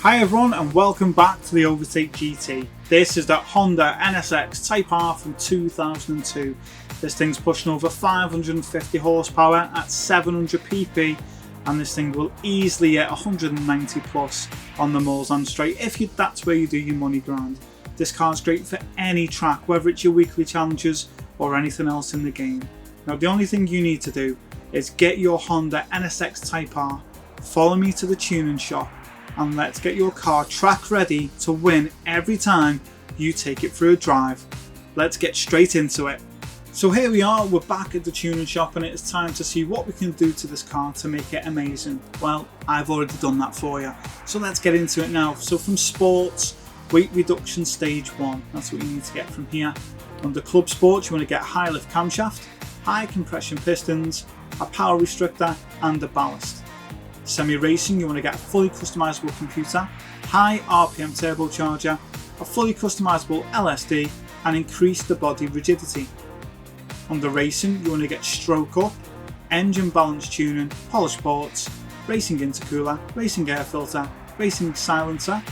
Hi everyone and welcome back to the Overtake GT. This is that Honda NSX Type R from 2002. This thing's pushing over 550 horsepower at 700 pp and this thing will easily hit 190 plus on the Mulsanne straight if that's where you do your money grind. This car's great for any track, whether it's your weekly challenges or anything else in the game. Now the only thing you need to do is get your Honda NSX Type R, follow me to the tuning shop, and let's get your car track ready to win every time you take it for a drive. Let's get straight into it. So here we are, we're back at the tuning shop and it's time to see what we can do to this car to make it amazing. Well, I've already done that for you. So let's get into it now. So from sports, weight reduction stage 1, that's what you need to get from here. Under club sports, you want to get a high lift camshaft, high compression pistons, a power restrictor and a ballast. Semi-racing, you want to get a fully customizable computer, high RPM turbocharger, a fully customizable LSD and increase the body rigidity. Under racing, you want to get stroke up, engine balance tuning, polish ports, racing intercooler, racing air filter, racing silencer,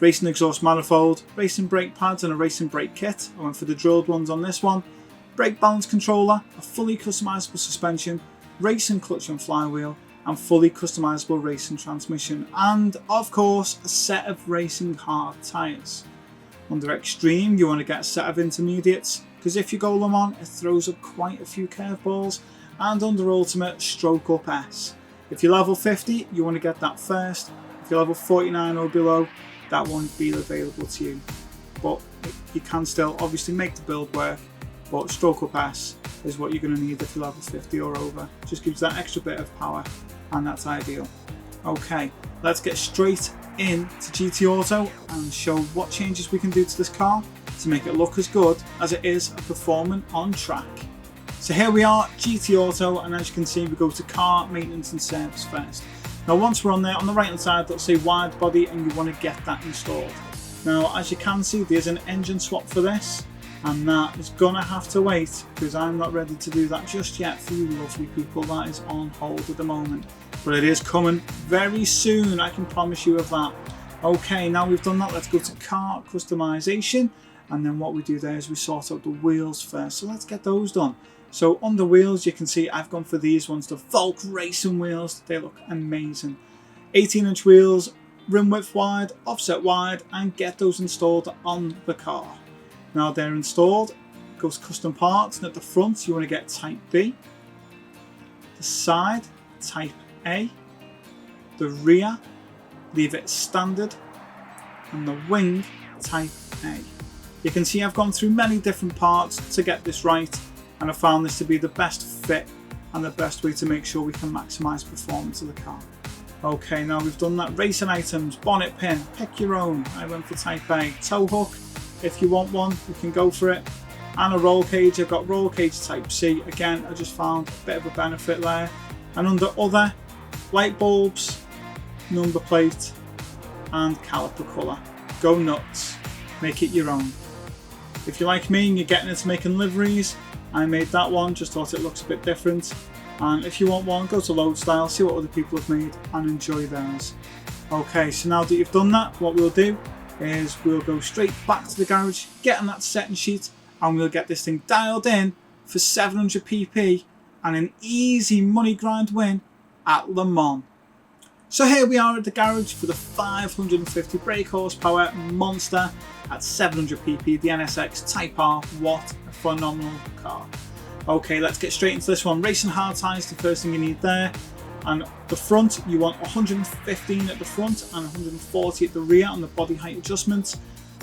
racing exhaust manifold, racing brake pads and a racing brake kit. I went for the drilled ones on this one. Brake balance controller, a fully customizable suspension, racing clutch and flywheel, and fully customizable racing transmission, and of course a set of racing hard tyres. Under extreme, you want to get a set of intermediates because if you go LeMans it throws up quite a few curveballs, and under ultimate, stroke up S. If you're level 50 you want to get that first. If you're level 49 or below, that won't be available to you, but you can still obviously make the build work, but stroke up S is what you're going to need if you're level 50 or over. Just gives that extra bit of power and that's ideal. Okay, let's get straight into GT Auto and show what changes we can do to this car to make it look as good as it is performing on track. So here we are, GT Auto, and as you can see we go to car maintenance and service first. Now once we're on there, on the right hand side that'll say wide body and you want to get that installed. Now as you can see there's an engine swap for this, and that is gonna have to wait because I'm not ready to do that just yet for you lovely people. That is on hold at the moment, but it is coming very soon, I can promise you of that. Okay, now we've done that, let's go to car customization, and then what we do there is we sort out the wheels first. So let's get those done. So on the wheels you can see I've gone for these ones, the Volk racing wheels. They look amazing. 18-inch wheels, rim width wide, offset wide, and get those installed on the car. Now they're installed, goes custom parts, and at the front you want to get Type B, the side Type A, the rear leave it standard, and the wing Type A. You can see I've gone through many different parts to get this right, and I found this to be the best fit and the best way to make sure we can maximise performance of the car. Okay, now we've done that. Racing items, bonnet pin, pick your own. I went for Type A. Tow hook, if you want one you can go for it, and a roll cage. I've got roll cage Type C. Again, I just found a bit of a benefit there. And under other, light bulbs, number plate and caliper colour. Go nuts, make it your own. If you're like me and you're getting into making liveries, I made that one, just thought it looks a bit different. And if you want one, go to load style, see what other people have made and enjoy theirs. Okay, so now that you've done that, what we'll do is we'll go straight back to the garage, get on that setting sheet, and we'll get this thing dialed in for 700 pp and an easy money grind win at Le Mans. So here we are at the garage for the 550 brake horsepower monster at 700 pp, the NSX Type R. What a phenomenal car. Okay, let's get straight into this one. Racing hard tyres, the first thing you need there. And the front, you want 115 at the front and 140 at the rear on the body height adjustment.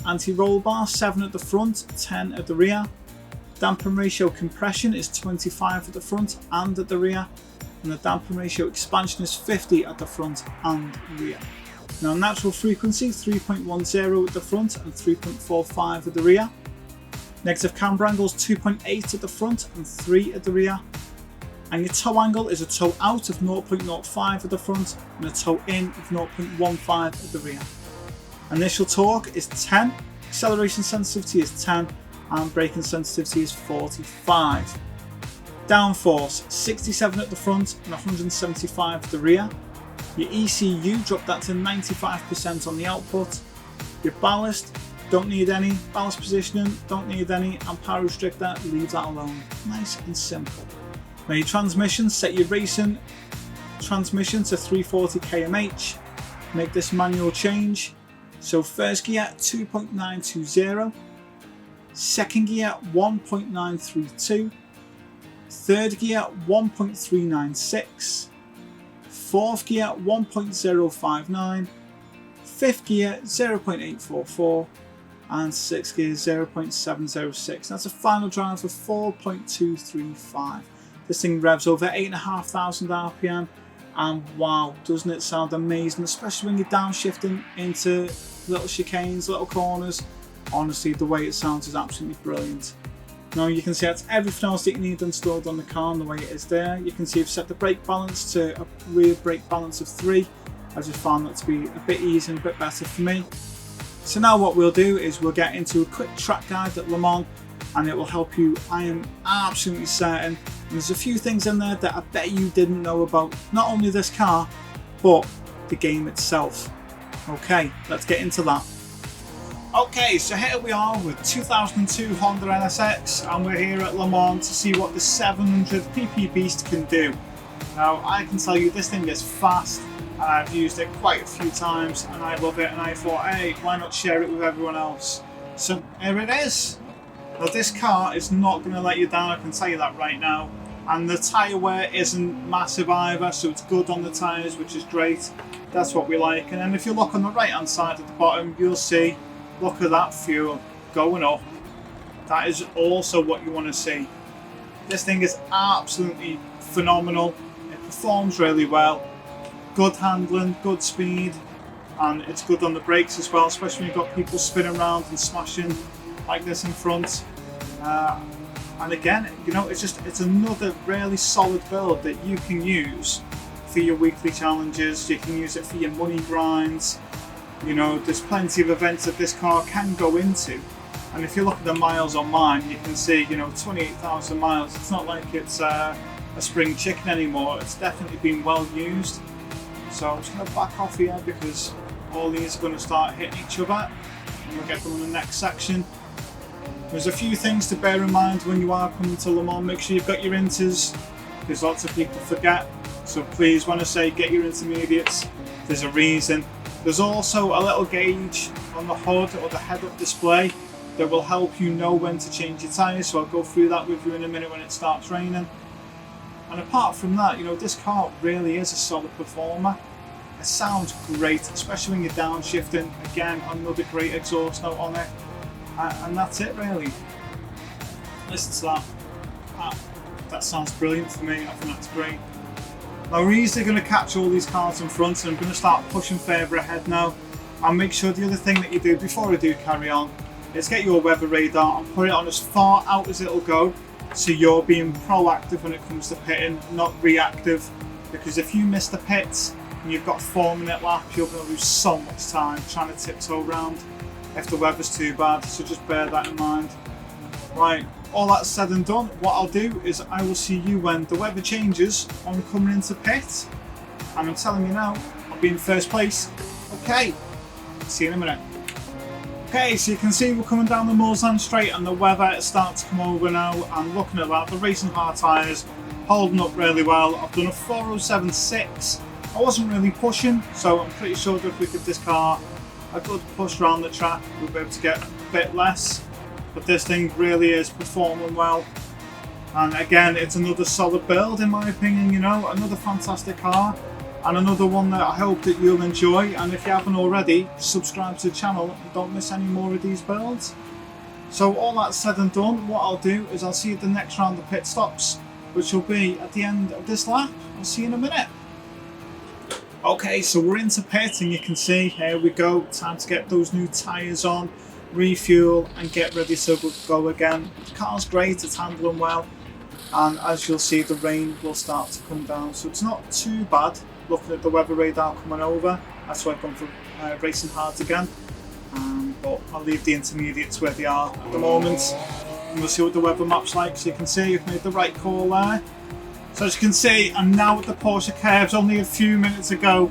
Anti-roll bar, 7 at the front, 10 at the rear. Dampen ratio compression is 25 at the front and at the rear. And the dampen ratio expansion is 50 at the front and rear. Now natural frequency, 3.10 at the front and 3.45 at the rear. Negative camber angles, 2.8 at the front and 3 at the rear. And your toe angle is a toe out of 0.05 at the front and a toe in of 0.15 at the rear. Initial torque is 10, acceleration sensitivity is 10, and braking sensitivity is 45. Downforce, 67 at the front and 175 at the rear. Your ECU, drop that to 95% on the output. Your ballast, don't need any. Ballast positioning, don't need any. And power restrictor, leave that alone. Nice and simple. Now your transmission, set your racing transmission to 340 km/h. Make this manual change. So first gear 2.920, second gear 1.932, third gear 1.396, fourth gear 1.059, fifth gear 0.844, and sixth gear 0.706. That's a final drive of 4.235. This thing revs over 8,500 RPM, and wow, doesn't it sound amazing, especially when you're downshifting into little chicanes, little corners. Honestly, the way it sounds is absolutely brilliant. Now you can see that's everything else that you need installed on the car and the way it is there. You can see I've set the brake balance to a rear brake balance of 3. I just found that to be a bit easier and a bit better for me. So now what we'll do is we'll get into a quick track guide at Le Mans, and it will help you, I am absolutely certain. And there's a few things in there that I bet you didn't know about, not only this car, but the game itself. Okay, let's get into that. Okay, so here we are with 2002 Honda NSX, and we're here at Le Mans to see what the 700 PP Beast can do. Now, I can tell you this thing is fast, and I've used it quite a few times, and I love it, and I thought, hey, why not share it with everyone else? So here it is. Now this car is not going to let you down, I can tell you that right now. And the tyre wear isn't massive either, so it's good on the tyres, which is great. That's what we like. And then if you look on the right hand side at the bottom, you'll see, look at that fuel going up. That is also what you want to see. This thing is absolutely phenomenal. It performs really well. Good handling, good speed, and it's good on the brakes as well, especially when you've got people spinning around and smashing like this in front. And again, you know, it's another really solid build that you can use for your weekly challenges. You can use it for your money grinds. You know, there's plenty of events that this car can go into. And if you look at the miles on mine, you can see, you know, 28,000 miles. It's not like it's a spring chicken anymore. It's definitely been well used. So I'm just going to back off here because all these are going to start hitting each other, and we'll get them in the next section. There's a few things to bear in mind when you are coming to Le Mans. Make sure you've got your inters, because lots of people forget. So please, when I say get your intermediates, there's a reason. There's also a little gauge on the hood or the head-up display that will help you know when to change your tyres. So I'll go through that with you in a minute when it starts raining. And apart from that, you know, this car really is a solid performer. It sounds great, especially when you're downshifting. Again, another great exhaust note on it. And that's it really. Listen to that. That sounds brilliant for me. I think that's great. Now we're easily going to catch all these cars in front, and I'm going to start pushing further ahead now. And make sure the other thing that you do before I do carry on is get your weather radar and put it on as far out as it'll go, so you're being proactive when it comes to pitting, not reactive. Because if you miss the pits and you've got a 4-minute lap, you're going to lose so much time trying to tiptoe around if the weather's too bad, so just bear that in mind. Right, all that said and done, what I'll do is I will see you when the weather changes on coming into pit. And I'm telling you now, I'll be in first place. Okay, see you in a minute. Okay, so you can see we're coming down the Mulsanne straight and the weather is starting to come over now, and looking at that, the racing hard tyres holding up really well. I've done a 407.6. I wasn't really pushing, so I'm pretty sure that if we give this car a good push around the track, we'll be able to get a bit less. But this thing really is performing well. And again, it's another solid build in my opinion, you know, another fantastic car. And another one that I hope that you'll enjoy. And if you haven't already, subscribe to the channel and don't miss any more of these builds. So all that said and done, what I'll do is I'll see you at the next round of pit stops, which will be at the end of this lap. I'll see you in a minute. Okay, so we're into pit and you can see, here we go. Time to get those new tyres on, refuel and get ready to go again. The car's great, it's handling well. And as you'll see, the rain will start to come down. So it's not too bad. Looking at the weather radar coming over, that's why I've gone for racing hard again. But I'll leave the intermediates where they are at the moment, and we'll see what the weather map's like. So you can see you've made the right call there. So as you can see, I'm now at the Porsche curves. Only a few minutes ago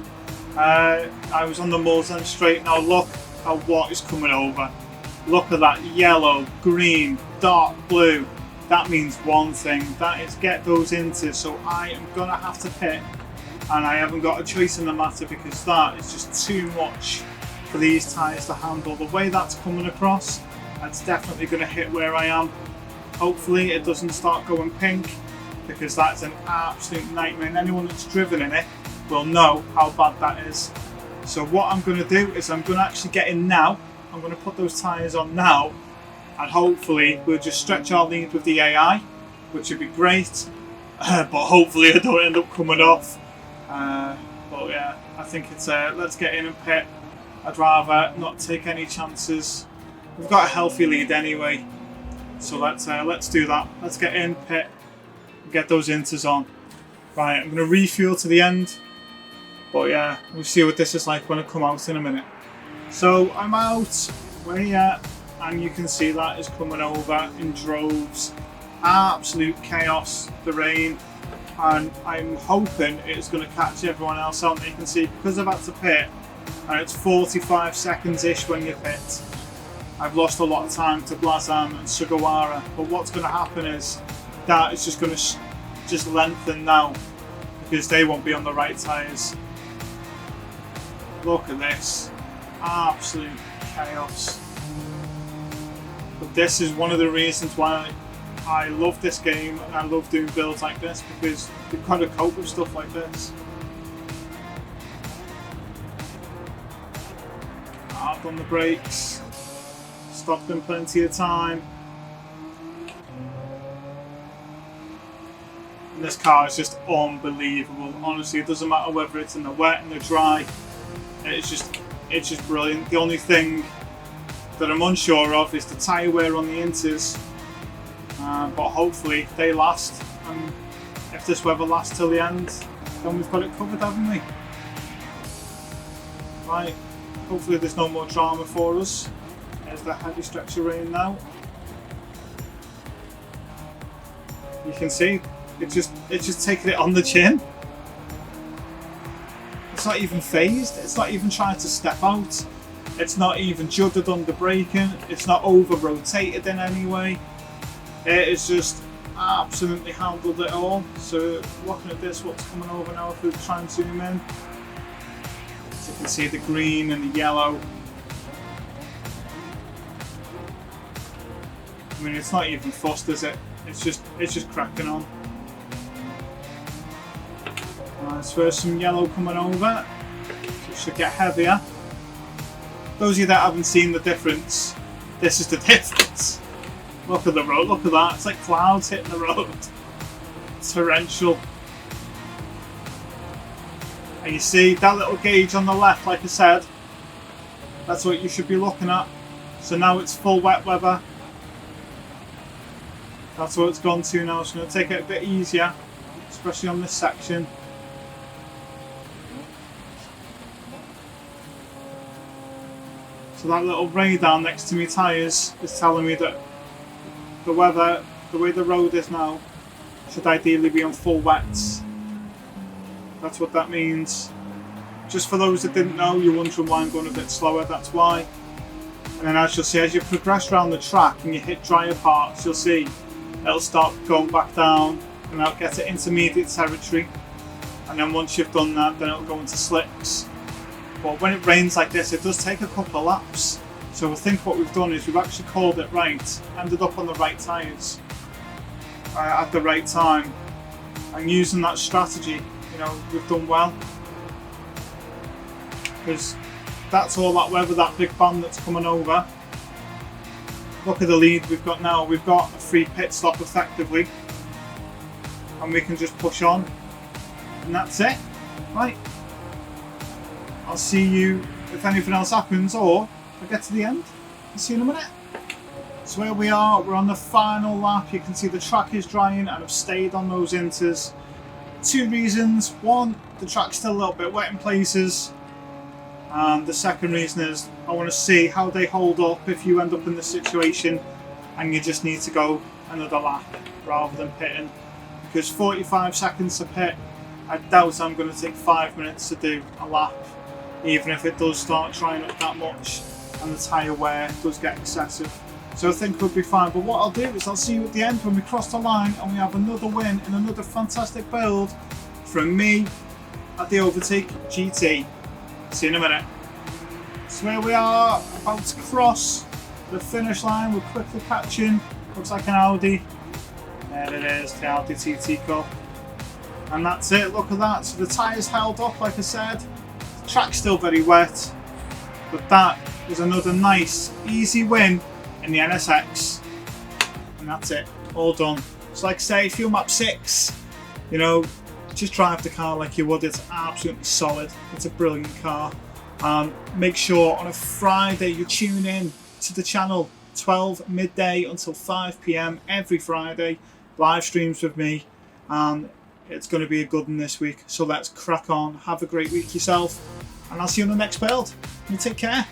I was on the Mulsanne straight. Now look at what is coming over. Look at that yellow, green, dark blue. That means one thing, that is get those into. So I am going to have to pit, and I haven't got a choice in the matter because that is just too much for these tyres to handle. The way that's coming across, that's definitely going to hit where I am. Hopefully it doesn't start going pink, because that's an absolute nightmare, and anyone that's driven in it will know how bad that is. So what I'm going to do is I'm going to actually get in now. I'm going to put those tyres on now, and hopefully we'll just stretch our lead with the AI, which would be great, but hopefully I don't end up coming off. But yeah, I think it's let's get in and pit. I'd rather not take any chances. We've got a healthy lead anyway, so let's do that. Let's get in, pit, and get those inters on. Right, I'm going to refuel to the end, but yeah, we'll see what this is like when I come out in a minute. So I'm out, where you at? And you can see that is coming over in droves. Absolute chaos, the rain, and I'm hoping it's going to catch everyone else out. You can see, because I've had to pit, and it's 45 seconds-ish when you pit, I've lost a lot of time to Blazam and Sugawara. But what's going to happen is that it's just going to just lengthen now, because they won't be on the right tyres. Look at this. Absolute chaos. But this is one of the reasons why I love this game and I love doing builds like this, because you've got to cope with stuff like this. I've done the brakes, stopped them plenty of time. And this car is just unbelievable. Honestly, it doesn't matter whether it's in the wet and the dry. It's just brilliant. The only thing that I'm unsure of is the tyre wear on the inters, but hopefully they last, and if this weather lasts till the end, then we've got it covered, haven't we? Right, hopefully there's no more drama for us. There's the heavy stretch of rain now. You can see it's just taking it on the chin. It's not even phased, it's not even trying to step out, it's not even juddered under braking, it's not over rotated in any way. It is just absolutely handled it all. So looking at this, what's coming over now, if we try and zoom in, so you can see the green and the yellow. I mean, it's not even fussed, is it? It's just cracking on. So there's some yellow coming over, so it should get heavier. Those of you that haven't seen the difference, this is the difference. Look at the road, look at that, it's like clouds hitting the road. It's torrential. And you see that little gauge on the left, like I said, that's what you should be looking at. So now it's full wet weather. That's what it's gone to now, so I'm going to take it a bit easier, especially on this section. So that little radar next to my tyres is telling me that the weather, the way the road is now, should ideally be on full wets. That's what that means. Just for those that didn't know, you're wondering why I'm going a bit slower, that's why. And then as you'll see, as you progress around the track and you hit drier parts, you'll see it'll start going back down and it'll get to intermediate territory. And then once you've done that, then it'll go into slicks. But when it rains like this, it does take a couple of laps. So I think what we've done is we've actually called it right, ended up on the right tyres at the right time. And using that strategy, you know, we've done well. Because that's all that weather, that big band that's coming over. Look at the lead we've got now. We've got a free pit stop effectively. And we can just push on. And that's it. Right. I'll see you if anything else happens, or if I get to the end. I'll see you in a minute. So here we are, we're on the final lap. You can see the track is drying and I've stayed on those inters. Two reasons. One, the track's still a little bit wet in places. And the second reason is I want to see how they hold up if you end up in this situation and you just need to go another lap rather than pitting. Because 45 seconds to pit, I doubt I'm going to take 5 minutes to do a lap. even if it does start trying up that much and the tyre wear does get excessive. So I think we'll be fine. But what I'll do is I'll see you at the end when we cross the line and we have another win and another fantastic build from me at the Overtake GT. See you in a minute. So here we are, about to cross the finish line. We're quickly catching, looks like an Audi. There it is, the Audi TT Cup. And that's it, look at that. So the tyres held up, like I said. The track's still very wet. But that was another nice, easy win in the NSX. And that's it, all done. So like I say, fuel map 6, you know, just drive the car like you would. It's absolutely solid. It's a brilliant car. Make sure on a Friday you tune in to the channel 12 midday until 5 p.m. every Friday. Live streams with me, and it's going to be a good one this week. So let's crack on. Have a great week yourself, and I'll see you on the next build. You take care.